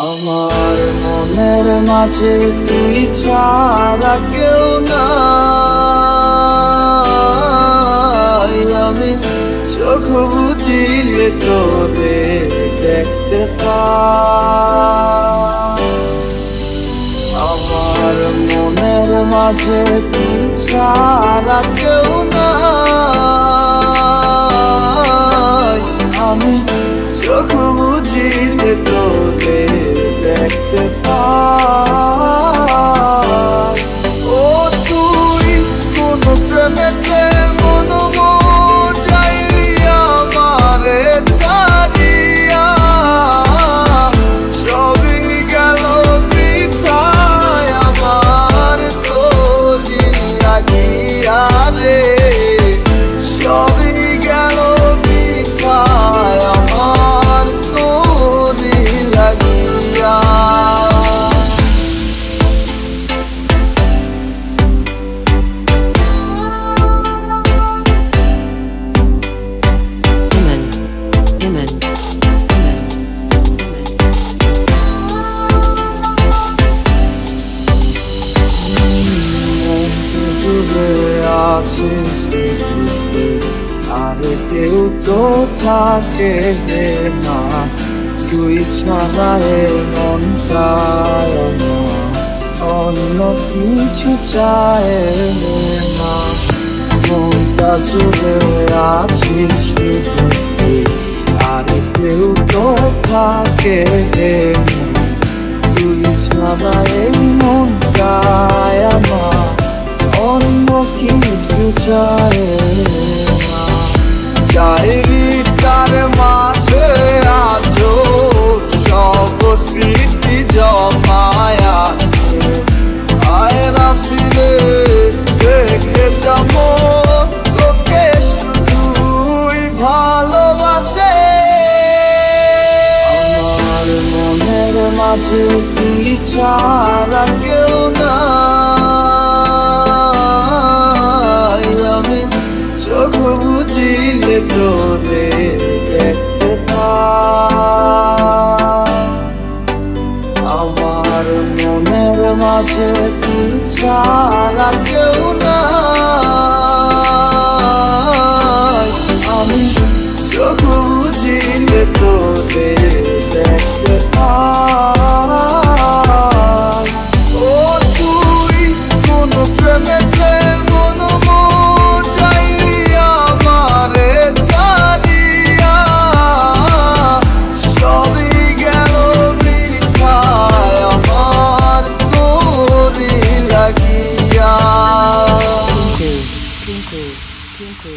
আমার মনের মাঝে তুই ছাড়া কেউ নাই। আমি চোখ বুঝিলে তোরে দেখতে পাই। আমার মনের মাঝে তুই ছাড়া কেউ নাই। আমি চোখ বুঝিলে তোরে দেখতে পাই। ও তুই কোন প্রেমেতে মন যাইলি আমারে ছাড়িয়া, সবই গেল বৃথায় আমার তোরি লাগিয়া রে। সবই গেল বৃথায় আমার তোরি লাগিয়া। আরে কেউ তো থাকে না, তুই ছাড়া এ মনটায় না অন্য কিছু চায় না। মনটা জুড়ে আছিস শুধু তুই, আরে কেউ তো থাকে না, তুই ছাড়া এই মনটায় আমার অন্য কিছু চায় না। ডায়েরিটার মাঝে আজও সব স্মৃতি জমায় আছে। আয়না ফিরে দেখে যাবো তোকে শুধুই ভালোবাসে। আমার মনের মাঝে তুই ছাড়া কেউ নাই। আমি চোখ বুঝিলে তোরে দেখতে পাই। আমার মনের মাঝে তুই ছাড়া কেউ নাই। আমি চোখ বুঝিলে তোরে দেখতে পাই। ও তুই কোন প্রেমেতে মন যাইলি আমারে ছাড়িয়া, সবই গেল বৃথায় আমার তোরি লাগিয়া। Twinkle.